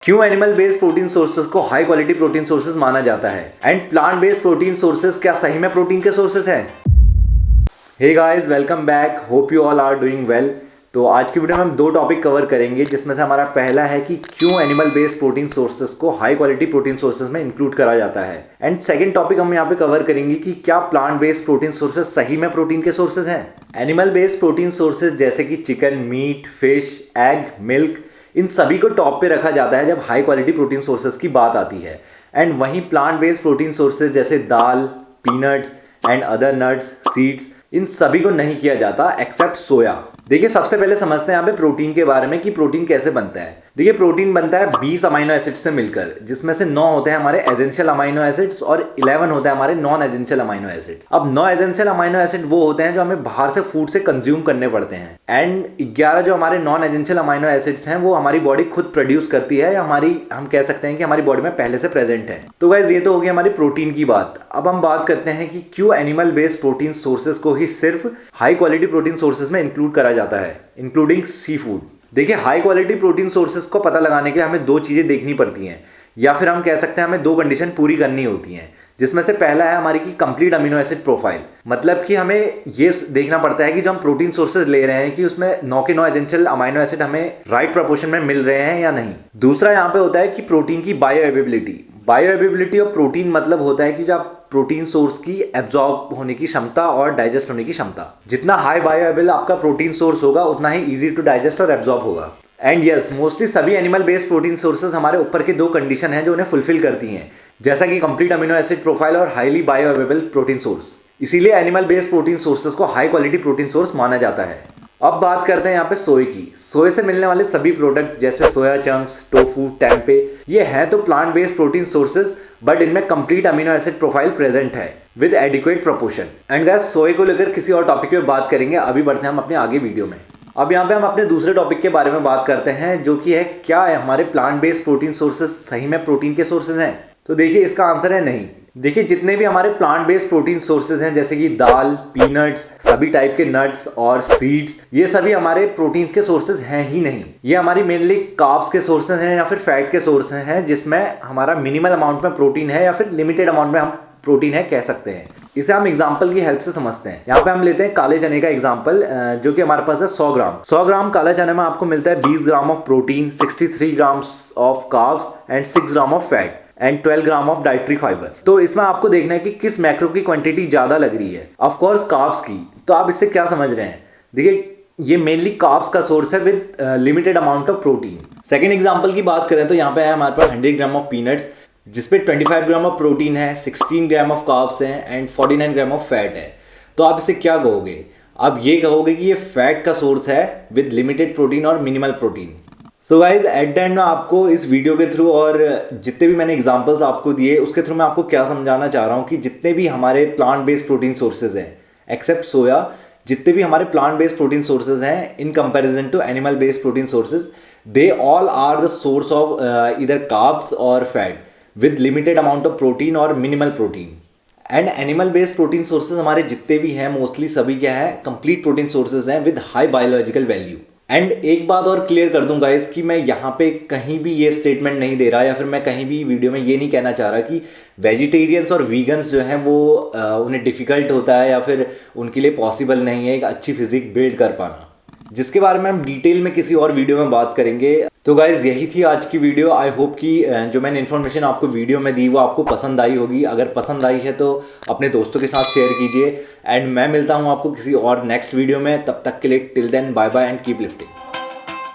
क्यों animal based protein sources को high quality protein sources माना जाता है and plant based protein sources क्या सही में प्रोटीन के सोर्सेज हैं? Hey guys, welcome back, hope you all are doing well. तो आज की वीडियो में हम दो टॉपिक कवर करेंगे, जिसमें से हमारा पहला है कि क्यों एनिमल बेस्ड प्रोटीन सोर्सेज को हाई क्वालिटी प्रोटीन सोर्सेज में इंक्लूड करा जाता है एंड सेकंड टॉपिक हम यहाँ पे कवर करेंगे कि क्या प्लांट बेस्ड प्रोटीन सोर्सेज सही में प्रोटीन के सोर्सेज हैं। एनिमल बेस्ड प्रोटीन सोर्सेज जैसे कि chicken, meat, fish, egg, milk, इन सभी को टॉप पे रखा जाता है जब हाई क्वालिटी प्रोटीन सोर्सेज की बात आती है। एंड वहीं प्लांट बेस्ड प्रोटीन सोर्सेज जैसे दाल, peanuts and other nuts, seeds, इन सभी को नहीं किया जाता एक्सेप्ट सोया। देखिए, सबसे पहले समझते हैं यहाँ पे प्रोटीन के बारे में कि प्रोटीन कैसे बनता है। देखिए, प्रोटीन बनता है 20 अमीनो एसिड्स से मिलकर, जिसमें से 9 होते हैं हमारे एसेंशियल अमीनो एसिड्स और 11 होते हैं हमारे नॉन एसेंशियल अमीनो एसिड्स। अब 9 एसेंशियल अमीनो एसिड वो होते हैं जो हमें बाहर से फूड से कंज्यूम करने पड़ते हैं एंड 11 जो हमारे नॉन एसेंशियल अमीनो एसिड्स हैं वो हमारी बॉडी खुद प्रोड्यूस करती है, या हम कह सकते हैं कि हमारी बॉडी में पहले से प्रेजेंट है। तो गाइस, ये तो हो गई हमारी प्रोटीन की बात। अब हम बात करते हैं कि क्यों एनिमल बेस्ड प्रोटीन सोर्सेज को ही सिर्फ हाई क्वालिटी प्रोटीन सोर्सेज में इंक्लूड करा जाता है, इंक्लूडिंग सी फूड। देखिए, हाई क्वालिटी प्रोटीन सोर्सेज को पता लगाने के लिए हमें दो चीज़ें देखनी पड़ती हैं, या फिर हम कह सकते हैं हमें दो कंडीशन पूरी करनी होती हैं, जिसमें से पहला है हमारी की कंप्लीट अमीनो एसिड प्रोफाइल। मतलब कि हमें ये देखना पड़ता है कि जो हम प्रोटीन सोर्सेज ले रहे हैं कि उसमें 9 के 9 एसेंशियल अमीनो एसिड हमें राइट प्रोपोर्शन में मिल रहे हैं या नहीं। दूसरा यहाँ पे होता है कि प्रोटीन की बायो अवेबिलिटी ऑफ प्रोटीन मतलब होता है कि जब प्रोटीन सोर्स की एब्जॉर्ब होने की क्षमता और डाइजेस्ट होने की क्षमता, जितना हाई बायोअवेलेबल आपका प्रोटीन सोर्स होगा उतना ही इजी टू डाइजेस्ट और एब्जॉर्ब होगा। एंड यस, मोस्टली सभी एनिमल बेस्ड प्रोटीन सोर्सेज हमारे ऊपर के दो कंडीशन हैं जो उन्हें फुलफिल करती हैं, जैसा कि कंप्लीट अमीनो एसिड प्रोफाइल और हाईली बायोअवेलेबल प्रोटीन सोर्स। इसीलिए एनिमल बेस्ड प्रोटीन सोर्सेज को हाई क्वालिटी प्रोटीन सोर्स माना जाता है। अब बात करते हैं यहाँ पे सोए की। सोए से मिलने वाले सभी प्रोडक्ट जैसे सोया चंक्स, टोफू, टेम्पे, ये हैं तो plant based protein sources, but इनमें complete amino acid profile present है with adequate proportion. And guys, soy को लेकर किसी और टॉपिक पे बात करेंगे, अभी बढ़ते हैं हम अपने आगे वीडियो में। अब यहाँ पे हम अपने दूसरे टॉपिक के बारे में बात करते हैं, जो कि है क्या है हमारे प्लांट बेस्ड प्रोटीन सोर्सेज सही में प्रोटीन के सोर्सेज हैं। तो देखिए, इसका आंसर है नहीं। देखिए, जितने भी हमारे प्लांट बेस्ड प्रोटीन सोर्सेज हैं जैसे कि दाल, पीनट्स, सभी टाइप के नट्स और सीड्स, ये सभी हमारे प्रोटीन के सोर्सेज हैं ही नहीं। ये हमारी मेनली कार्ब्स के सोर्सेज हैं या फिर फैट के सोर्सेज हैं, जिसमें हमारा मिनिमल अमाउंट में प्रोटीन है या फिर लिमिटेड अमाउंट में हम प्रोटीन है कह सकते हैं। इसे हम एग्जाम्पल की हेल्प से समझते हैं। यहाँ पे हम लेते हैं काले चने का एग्जाम्पल, जो कि हमारे पास है 100 ग्राम काले चने में आपको मिलता है 20 gram of protein, 63 grams of carbs and 6 gram of fat and 12 gram of dietary fibre. तो इसमें आपको देखना है कि किस मैक्रो की क्वांटिटी ज्यादा लग रही है। ऑफ कोर्स कार्ब्स की। तो आप इससे क्या समझ रहे हैं? देखिए, ये मेनली कार्ब्स का सोर्स है with limited amount of protein. Second example की बात करें तो यहाँ पे है हमारे पास 100 ग्राम ऑफ पीनट्स, जिसपे 25 ग्राम ऑफ प्रोटीन है, 16 ग्राम ऑफ कार्ब्स हैं एंड 49 ग्राम ऑफ फैट है। तो आप इसे क्या कहोगे? आप ये कहोगे कि ये फैट का सोर्स है विद लिमिटेड प्रोटीन और minimal protein. So guys, at the end में आपको इस वीडियो के थ्रू और जितने भी मैंने एग्जांपल्स आपको दिए उसके थ्रू मैं आपको क्या समझाना चाह रहा हूँ कि जितने भी हमारे प्लांट बेस्ड प्रोटीन सोर्सेज हैं एक्सेप्ट सोया, जितने भी हमारे प्लांट बेस्ड प्रोटीन सोर्सेज हैं in comparison to animal based protein sources, they all are the source of either carbs और fat with limited amount of protein और minimal protein. And animal based protein sources हमारे जितने भी हैं mostly सभी क्या है, कंप्लीट प्रोटीन सोर्सेज हैं with high biological value. And एक बात और क्लियर कर दूं गाइस कि मैं यहाँ पे कहीं भी ये स्टेटमेंट नहीं दे रहा, या फिर मैं कहीं भी वीडियो में ये नहीं कहना चाह रहा कि वेजिटेरियंस और वीगन्स जो हैं वो उन्हें डिफ़िकल्ट होता है या फिर उनके लिए पॉसिबल नहीं है एक अच्छी फिजिक बिल्ड कर पाना, जिसके बारे में हम डिटेल में किसी और वीडियो में बात करेंगे। तो गाइज, यही थी आज की वीडियो। आई होप कि जो मैंने इन्फॉर्मेशन आपको वीडियो में दी वो आपको पसंद आई होगी। अगर पसंद आई है तो अपने दोस्तों के साथ शेयर कीजिए। एंड मैं मिलता हूँ आपको किसी और नेक्स्ट वीडियो में। तब तक के लिए till then bye bye and keep lifting.